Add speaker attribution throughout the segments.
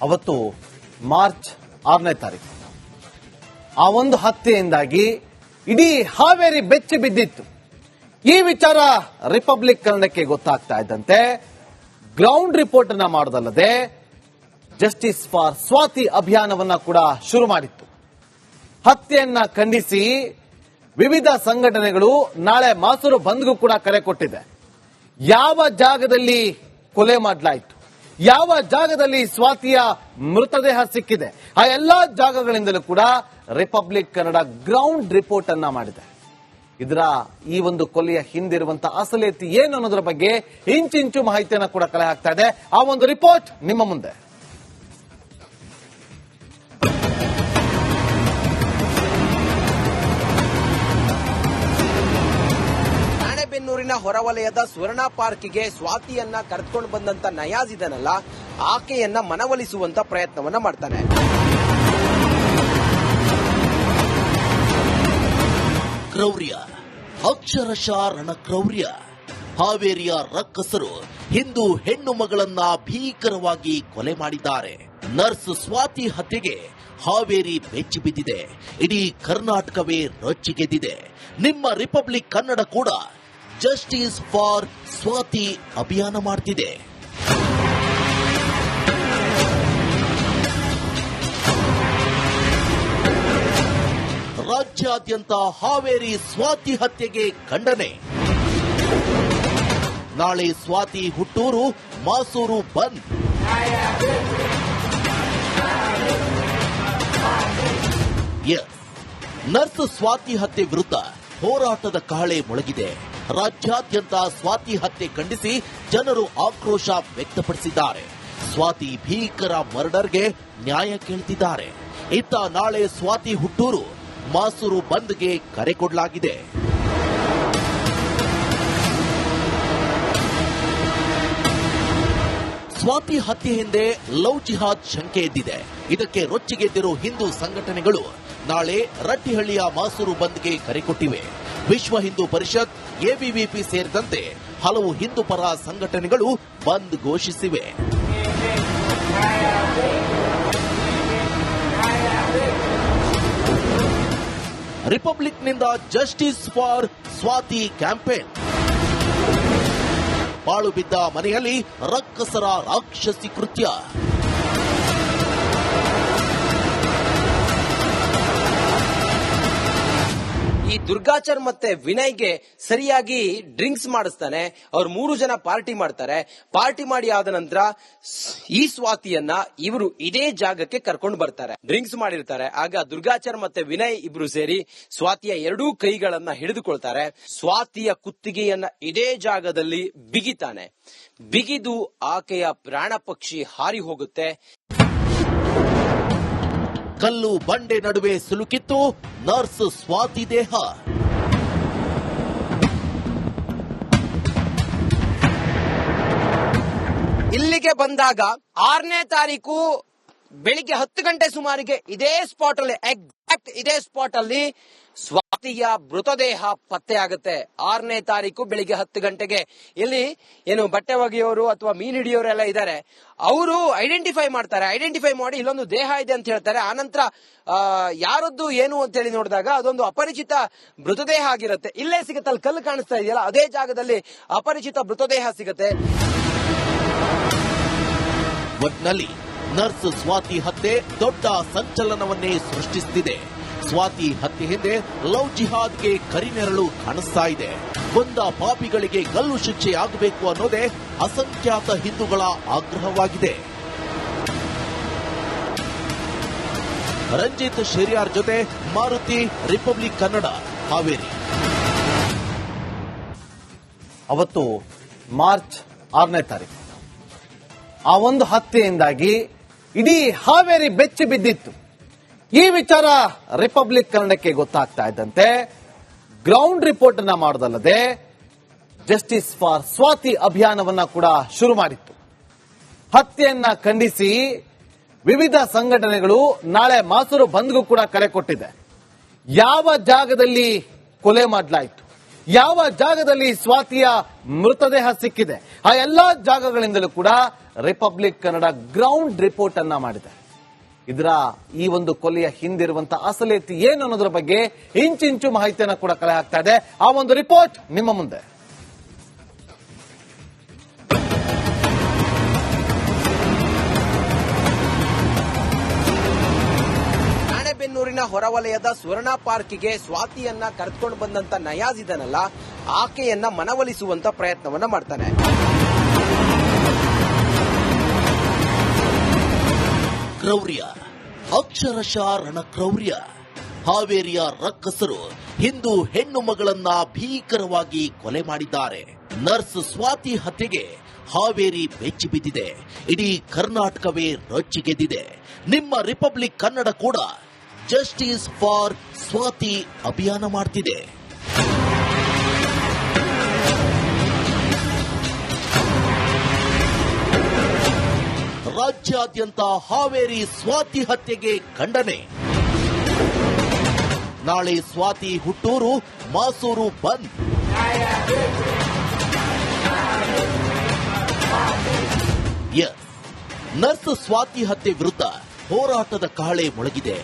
Speaker 1: ಅವತ್ತು ಮಾರ್ಚ್ 6ನೇ ತಾರೀಕು ಆ ಒಂದು ಹತ್ಯೆಯಿಂದಾಗಿ ಇಡೀ ಹಾವೇರಿ ಬೆಚ್ಚಿ ಬಿದ್ದಿತ್ತು. ಈ ವಿಚಾರ ರಿಪಬ್ಲಿಕ್ ಕನ್ನಡಕ್ಕೆ ಗೊತ್ತಾಗ್ತಾ ಇದ್ದಂತೆ ಗ್ರೌಂಡ್ ರಿಪೋರ್ಟ್ ಅನ್ನ ಮಾಡೋದಲ್ಲದೆ ಜಸ್ಟಿಸ್ ಫಾರ್ ಸ್ವಾತಿ ಅಭಿಯಾನವನ್ನ ಕೂಡ ಶುರು ಮಾಡಿತ್ತು. ಹತ್ಯೆಯನ್ನ ಖಂಡಿಸಿ ವಿವಿಧ ಸಂಘಟನೆಗಳು ನಾಳೆ ಮಾಸೂರು ಬಂದ್ಗೂ ಕೂಡ ಕರೆ ಕೊಟ್ಟಿದೆ. ಯಾವ ಜಾಗದಲ್ಲಿ ಕೊಲೆ ಮಾಡಲಾಯಿತು, ಯಾವ ಜಾಗದಲ್ಲಿ ಸ್ವಾತಿಯ ಮೃತದೇಹ ಸಿಕ್ಕಿದೆ, ಆ ಎಲ್ಲಾ ಜಾಗಗಳಿಂದಲೂ ಕೂಡ ರಿಪಬ್ಲಿಕ್ ಕನ್ನಡ ಗ್ರೌಂಡ್ ರಿಪೋರ್ಟ್ ಅನ್ನ ಮಾಡಿದೆ. ಇದರ ಈ ಒಂದು ಕೊಲೆಯ ಹಿಂದಿರುವಂತಹ ಅಸಲಿಯತೆ ಏನು ಅನ್ನೋದರ ಬಗ್ಗೆ ಇಂಚಿಂಚು ಮಾಹಿತಿಯನ್ನು ಕೂಡ ಕಲೆ ಹಾಕ್ತಾ ಇದೆ. ಆ ಒಂದು ರಿಪೋರ್ಟ್ ನಿಮ್ಮ ಮುಂದೆ.
Speaker 2: ರಾಣೆಬೆನ್ನೂರಿನ ಹೊರವಲಯದ ಸ್ವರ್ಣ ಪಾರ್ಕ್ಗೆ ಸ್ವಾತಿಯನ್ನ ಕರೆದುಕೊಂಡು ಬಂದಂತ ನಯಾಜ್ ಇದನ್ನಲ್ಲ, ಆಕೆಯನ್ನ ಮನವೊಲಿಸುವಂತ ಪ್ರಯತ್ನವನ್ನ ಮಾಡ್ತಾನೆ.
Speaker 3: ಕ್ರೌರ್ಯ, ಅಕ್ಷರಶಃ ರಣಕ್ರೌರ್ಯ. ಹಾವೇರಿಯ ರಕ್ಕಸರು ಹಿಂದೂ ಹೆಣ್ಣು ಮಗಳನ್ನ ಭೀಕರವಾಗಿ ಕೊಲೆ ಮಾಡಿದ್ದಾರೆ. ನರ್ಸ್ ಸ್ವಾತಿ ಹತ್ಯೆಗೆ ಹಾವೇರಿ ಬೆಚ್ಚಿ ಬಿದ್ದಿದೆ. ಇಡೀ ಕರ್ನಾಟಕವೇ ರೊಚ್ಚಿಗೆದ್ದಿದೆ. ನಿಮ್ಮ ರಿಪಬ್ಲಿಕ್ ಕನ್ನಡ ಕೂಡ ಜಸ್ಟಿಸ್ ಫಾರ್ ಸ್ವಾತಿ ಅಭಿಯಾನ ಮಾಡ್ತಿದೆ. ರಾಜ್ಯಾದ್ಯಂತ ಹಾವೇರಿ ಸ್ವಾತಿ ಹತ್ಯೆಗೆ ಖಂಡನೆ. ನಾಳೆ ಸ್ವಾತಿ ಹುಟ್ಟೂರು ಮಾಸೂರು ಬಂದ್. ನರ್ಸ್ ಸ್ವಾತಿ ಹತ್ಯೆ ವಿರುದ್ಧ ಹೋರಾಟದ ಕಹಳೆ ಮೊಳಗಿದೆ. ರಾಜ್ಯಾದ್ಯಂತ ಸ್ವಾತಿ ಹತ್ಯೆ ಖಂಡಿಸಿ ಜನರು ಆಕ್ರೋಶ ವ್ಯಕ್ತಪಡಿಸಿದ್ದಾರೆ. ಸ್ವಾತಿ ಭೀಕರ ಮರ್ಡರ್ಗೆ ನ್ಯಾಯ ಕೇಳ್ತಿದ್ದಾರೆ. ಇತ್ತ ನಾಳೆ ಸ್ವಾತಿ ಹುಟ್ಟೂರು ಮಾಸೂರು ಬಂದ್ಗೆ ಕರೆ ಕೊಡಲಾಗಿದೆ. ಸ್ವಾತಿ ಹತ್ಯೆ ಹಿಂದೆ ಲವ್ ಜಿಹಾದ್ ಶಂಕೆ ಎದ್ದಿದೆ. ಇದಕ್ಕೆ ರೊಚ್ಚಿಗೆದ್ದಿರೋ ಹಿಂದೂ ಸಂಘಟನೆಗಳು ನಾಳೆ ರಟ್ಟಿಹಳ್ಳಿಯ ಮಾಸೂರು ಬಂದ್ಗೆ ಕರೆ ಕೊಟ್ಟಿವೆ. ವಿಶ್ವ ಹಿಂದೂ ಪರಿಷತ್, ಎಬಿವಿಪಿ ಸೇರಿದಂತೆ ಹಲವು ಹಿಂದೂ ಪರ ಸಂಘಟನೆಗಳು ಬಂದ್ ಘೋಷಿಸಿವೆ. ರಿಪಬ್ಲಿಕ್ನಿಂದ ಜಸ್ಟಿಸ್ ಫಾರ್ ಸ್ವಾತಿ ಕ್ಯಾಂಪೇನ್. ಪಾಳು ಬಿದ್ದ ಮನೆಯಲ್ಲಿ ರಕ್ಕಸರ ರಾಕ್ಷಸಿ ಕೃತ್ಯ.
Speaker 2: ಈ ದುರ್ಗಾಚರ್ ಮತ್ತೆ ವಿನಯ್ಗೆ ಸರಿಯಾಗಿ ಡ್ರಿಂಕ್ಸ್ ಮಾಡಿಸ್ತಾನೆ. ಅವ್ರು 3 ಜನ ಪಾರ್ಟಿ ಮಾಡ್ತಾರೆ. ಪಾರ್ಟಿ ಮಾಡಿ ಆದ ನಂತರ ಈ ಸ್ವಾತಿಯನ್ನ ಇವರು ಇದೇ ಜಾಗಕ್ಕೆ ಕರ್ಕೊಂಡು ಬರ್ತಾರೆ. ಡ್ರಿಂಕ್ಸ್ ಮಾಡಿರ್ತಾರೆ. ಆಗ ದುರ್ಗಾಚರ್ ಮತ್ತೆ ವಿನಯ್ ಇಬ್ರು ಸೇರಿ ಸ್ವಾತಿಯ 2 ಕೈಗಳನ್ನ ಹಿಡಿದುಕೊಳ್ತಾರೆ. ಸ್ವಾತಿಯ ಕುತ್ತಿಗೆಯನ್ನ ಇದೇ ಜಾಗದಲ್ಲಿ ಬಿಗಿತಾನೆ. ಬಿಗಿದು ಆಕೆಯ ಪ್ರಾಣ ಪಕ್ಷಿ ಹಾರಿ ಹೋಗುತ್ತೆ.
Speaker 3: ಕಲ್ಲು ಬಂಡೆ ನಡುವೆ ಸಿಲುಕಿತ್ತು ನರ್ಸ್ ಸ್ವಾತಿ ದೇಹ.
Speaker 2: ಇಲ್ಲಿಗೆ ಬಂದಾಗ 6ನೇ ತಾರೀಕು ಬೆಳಿಗ್ಗೆ 10 ಗಂಟೆ ಸುಮಾರಿಗೆ ಇದೇ ಸ್ಪಾಟ್ ಅಲ್ಲಿ, ಎಕ್ಸಾಕ್ಟ್ ಇದೇ ಸ್ಪಾಟ್ ಅಲ್ಲಿ ಸ್ವಾತಿಯ ಮೃತದೇಹ ಪತ್ತೆ ಆಗುತ್ತೆ. 6ನೇ ತಾರೀಕು ಬೆಳಿಗ್ಗೆ 10 ಗಂಟೆಗೆ. ಇಲ್ಲಿ ಏನು ಬಟ್ಟೆ ಒಗೆಯೋರು ಅಥವಾ ಮೀನು ಹಿಡಿಯೋರೆಲ್ಲ ಇದ್ದಾರೆ, ಅವರು ಐಡೆಂಟಿಫೈ ಮಾಡ್ತಾರೆ. ಐಡೆಂಟಿಫೈ ಮಾಡಿ ಇಲ್ಲೊಂದು ದೇಹ ಇದೆ ಅಂತ ಹೇಳ್ತಾರೆ. ಆನಂತರ ಯಾರದ್ದು ಏನು ಅಂತ ಹೇಳಿ ನೋಡಿದಾಗ ಅದೊಂದು ಅಪರಿಚಿತ ಮೃತದೇಹ ಆಗಿರುತ್ತೆ. ಇಲ್ಲೇ ಸಿಗುತ್ತೆ, ಅಲ್ಲಿ ಕಲ್ಲು ಕಾಣಿಸ್ತಾ ಇದೆಯಲ್ಲ, ಅದೇ ಜಾಗದಲ್ಲಿ ಅಪರಿಚಿತ ಮೃತದೇಹ ಸಿಗುತ್ತೆ.
Speaker 3: ಒಟ್ನಲ್ಲಿ ನರ್ಸ್ ಸ್ವಾತಿ ಹತ್ಯೆ ದೊಡ್ಡ ಸಂಚಲನವನ್ನೇ ಸೃಷ್ಟಿಸುತ್ತಿದೆ. ಸ್ವಾತಿ ಹತ್ಯೆ ಹಿಂದೆ ಲವ್ ಜಿಹಾದ್ಗೆ ಕರಿನೆರಳು ಕಾಣಿಸ್ತಾ ಇದೆ. ಕೊಂದ ಪಾಪಿಗಳಿಗೆ ಗಲ್ಲು ಶಿಕ್ಷೆಯಾಗಬೇಕು ಅನ್ನೋದೇ ಅಸಂಖ್ಯಾತ ಹಿಂದೂಗಳ ಆಗ್ರಹವಾಗಿದೆ. ರಂಜಿತ್ ಶೆರಿಯಾರ್ ಜೊತೆ ಮಾರುತಿ, ರಿಪಬ್ಲಿಕ್ ಕನ್ನಡ, ಹಾವೇರಿ.
Speaker 1: ಅವತ್ತು ಮಾರ್ಚ್ 6ನೇ ತಾರೀಕು ಆ ಒಂದು ಹತ್ಯೆಯಿಂದಾಗಿ ಇಡೀ ಹಾವೇರಿ ಬೆಚ್ಚಿ ಬಿದ್ದಿತ್ತು. ಈ ವಿಚಾರ ರಿಪಬ್ಲಿಕ್ ಕನ್ನಡಕ್ಕೆ ಗೊತ್ತಾಗ್ತಾ ಇದ್ದಂತೆ ಗ್ರೌಂಡ್ ರಿಪೋರ್ಟ್ ಅನ್ನ ಮಾಡೋದಲ್ಲದೆ ಜಸ್ಟಿಸ್ ಫಾರ್ ಸ್ವಾತಿ ಅಭಿಯಾನವನ್ನ ಕೂಡ ಶುರು ಮಾಡಿತ್ತು. ಹತ್ಯೆಯನ್ನ ಖಂಡಿಸಿ ವಿವಿಧ ಸಂಘಟನೆಗಳು ನಾಳೆ ಮಾಸೂರು ಬಂದ್ಗೂ ಕೂಡ ಕರೆ ಕೊಟ್ಟಿದೆ. ಯಾವ ಜಾಗದಲ್ಲಿ ಕೊಲೆ ಮಾಡಲಾಯಿತು, ಯಾವ ಜಾಗದಲ್ಲಿ ಸ್ವಾತಿಯ ಮೃತದೇಹ ಸಿಕ್ಕಿದೆ ಆ ಎಲ್ಲಾ ಜಾಗಗಳಿಂದಲೂ ಕೂಡ ರಿಪಬ್ಲಿಕ್ ಕನ್ನಡ ಗ್ರೌಂಡ್ ರಿಪೋರ್ಟ್ ಅನ್ನ ಮಾಡಿದೆ. ಇದರ ಈ ಒಂದು ಕೊಲೆಯ ಹಿಂದಿರುವಂತಹ ಅಸಲೇತಿ ಏನು ಅನ್ನೋದ್ರ ಬಗ್ಗೆ ಇಂಚಿಂಚು ಮಾಹಿತಿಯನ್ನು ಕೂಡ ಕಲೆ ಹಾಕ್ತಾ ಇದೆ. ಆ ಒಂದು ರಿಪೋರ್ಟ್ ನಿಮ್ಮ ಮುಂದೆ.
Speaker 2: ರಾಣೆಬೆನ್ನೂರಿನ ಹೊರವಲಯದ ಸ್ವರ್ಣ ಪಾರ್ಕಿಗೆ ಸ್ವಾತಿಯನ್ನ ಕರೆದುಕೊಂಡು ಬಂದಂತ ನಯಾಜ್ ಇದನ್ನಲ್ಲ, ಆಕೆಯನ್ನ ಮನವೊಲಿಸುವಂತ ಪ್ರಯತ್ನವನ್ನ ಮಾಡ್ತಾನೆ.
Speaker 3: ಕ್ರೌರ್ಯ, ಅಕ್ಷರಶಃ ರಣಕ್ರೌರ್ಯ. ಹಾವೇರಿಯ ರಕ್ಕಸರು ಹಿಂದೂ ಹೆಣ್ಣು ಮಗಳನ್ನ ಭೀಕರವಾಗಿ ಕೊಲೆ ಮಾಡಿದ್ದಾರೆ. ನರ್ಸ್ ಸ್ವಾತಿ ಹತ್ಯೆಗೆ ಹಾವೇರಿ ಬೆಚ್ಚಿ ಬಿದ್ದಿದೆ. ಇಡೀ ಕರ್ನಾಟಕವೇ ರೊಚ್ಚಿಗೆದ್ದಿದೆ. ನಿಮ್ಮ ರಿಪಬ್ಲಿಕ್ ಕನ್ನಡ ಕೂಡ ಜಸ್ಟಿಸ್ ಫಾರ್ ಸ್ವಾತಿ ಅಭಿಯಾನ ಮಾಡ್ತಿದೆ. ರಾಜ್ಯಾದ್ಯಂತ ಹಾವೇರಿ ಸ್ವಾತಿ ಹತ್ಯೆಗೆ ಖಂಡನೆ. ನಾಳೆ ಸ್ವಾತಿ ಹುಟ್ಟೂರು ಮಾಸೂರು ಬಂದ್. ನರ್ಸ್ ಸ್ವಾತಿ ಹತ್ಯೆ ವಿರುದ್ಧ ಹೋರಾಟದ ಕಹಳೆ ಮೊಳಗಿದೆ.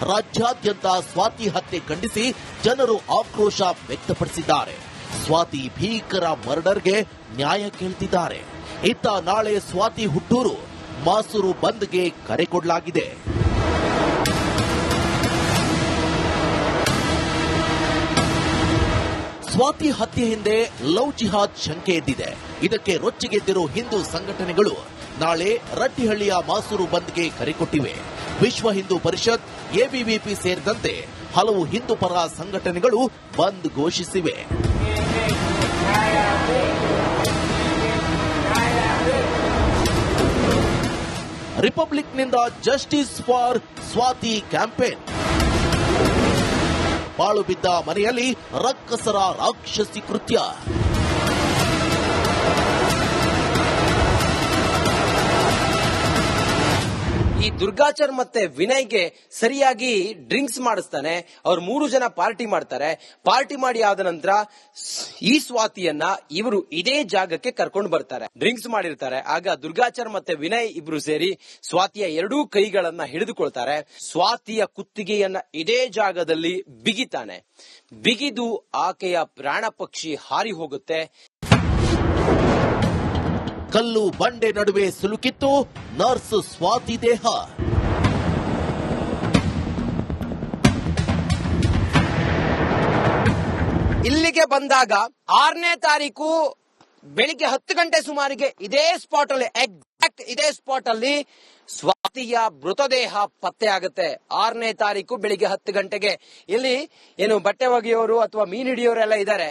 Speaker 3: ರಾಜ್ಯಾದ್ಯಂತ ಸ್ವಾತಿ ಹತ್ಯೆ ಖಂಡಿಸಿ ಜನರು ಆಕ್ರೋಶ ವ್ಯಕ್ತಪಡಿಸಿದ್ದಾರೆ. ಸ್ವಾತಿ ಭೀಕರ ಮರ್ಡರ್ಗೆ ನ್ಯಾಯ ಕೇಳ್ತಿದ್ದಾರೆ. ಇತ್ತ ನಾಳೆ ಸ್ವಾತಿ ಹುಟ್ಟೂರು ಮಾಸೂರು ಬಂದ್ಗೆ ಕರೆ ಕೊಡಲಾಗಿದೆ. ಸ್ವಾತಿ ಹತ್ಯೆ ಹಿಂದೆ ಲವ್ ಜಿಹಾದ್ ಶಂಕೆ ಎದ್ದಿದೆ. ಇದಕ್ಕೆ ರೊಚ್ಚಿಗೆದ್ದಿರೋ ಹಿಂದೂ ಸಂಘಟನೆಗಳು ನಾಳೆ ರಟ್ಟಿಹಳ್ಳಿಯ ಮಾಸೂರು ಬಂದ್ಗೆ ಕರೆ ಕೊಟ್ಟಿವೆ. ವಿಶ್ವ ಹಿಂದೂ ಪರಿಷತ್, ಎಬಿವಿಪಿ ಸೇರಿದಂತೆ ಹಲವು ಹಿಂದೂ ಪರ ಸಂಘಟನೆಗಳು ಬಂದ್ ಘೋಷಿಸಿವೆ. ರಿಪಬ್ಲಿಕ್ನಿಂದ ಜಸ್ಟಿಸ್ ಫಾರ್ ಸ್ವಾತಿ ಕ್ಯಾಂಪೇನ್. ಪಾಳು ಬಿದ್ದ ಮನೆಯಲ್ಲಿ ರಕ್ಕಸರ ರಾಕ್ಷಸಿ ಕೃತ್ಯ.
Speaker 2: ಈ ದುರ್ಗಾಚರ್ ಮತ್ತೆ ವಿನಯ್ಗೆ ಸರಿಯಾಗಿ ಡ್ರಿಂಕ್ಸ್ ಮಾಡಿಸ್ತಾನೆ. ಅವ್ರು 3 ಜನ ಪಾರ್ಟಿ ಮಾಡ್ತಾರೆ. ಪಾರ್ಟಿ ಮಾಡಿ ಆದ ನಂತರ ಈ ಸ್ವಾತಿಯನ್ನ ಇವರು ಇದೇ ಜಾಗಕ್ಕೆ ಕರ್ಕೊಂಡು ಬರ್ತಾರೆ. ಡ್ರಿಂಕ್ಸ್ ಮಾಡಿರ್ತಾರೆ. ಆಗ ದುರ್ಗಾಚರ್ ಮತ್ತೆ ವಿನಯ್ ಇಬ್ರು ಸೇರಿ ಸ್ವಾತಿಯ 2 ಕೈಗಳನ್ನ ಹಿಡಿದುಕೊಳ್ತಾರೆ. ಸ್ವಾತಿಯ ಕುತ್ತಿಗೆಯನ್ನ ಇದೇ ಜಾಗದಲ್ಲಿ ಬಿಗಿತಾನೆ. ಬಿಗಿದು ಆಕೆಯ ಪ್ರಾಣ ಪಕ್ಷಿ ಹಾರಿ ಹೋಗುತ್ತೆ.
Speaker 3: ಕಲ್ಲು ಬಂಡೆ ನಡುವೆ ಸಿಲುಕಿತ್ತು ನರ್ಸ್ ಸ್ವಾತಿ ದೇಹ.
Speaker 2: ಇಲ್ಲಿಗೆ ಬಂದಾಗ 6ನೇ ತಾರೀಕು ಬೆಳಿಗ್ಗೆ 10 ಗಂಟೆ ಸುಮಾರಿಗೆ ಇದೇ ಸ್ಪಾಟ್ ಅಲ್ಲಿ, ಎಕ್ಸಾಕ್ಟ್ ಇದೇ ಸ್ಪಾಟ್ ಅಲ್ಲಿ ಸ್ವಾತಿಯ ಮೃತದೇಹ ಪತ್ತೆ ಆಗುತ್ತೆ. 6ನೇ ತಾರೀಕು ಬೆಳಿಗ್ಗೆ 10 ಗಂಟೆಗೆ. ಇಲ್ಲಿ ಏನು ಬಟ್ಟೆ ಒಗೆಯೋರು ಅಥವಾ ಮೀನು ಹಿಡಿಯೋರೆಲ್ಲ ಇದ್ದಾರೆ.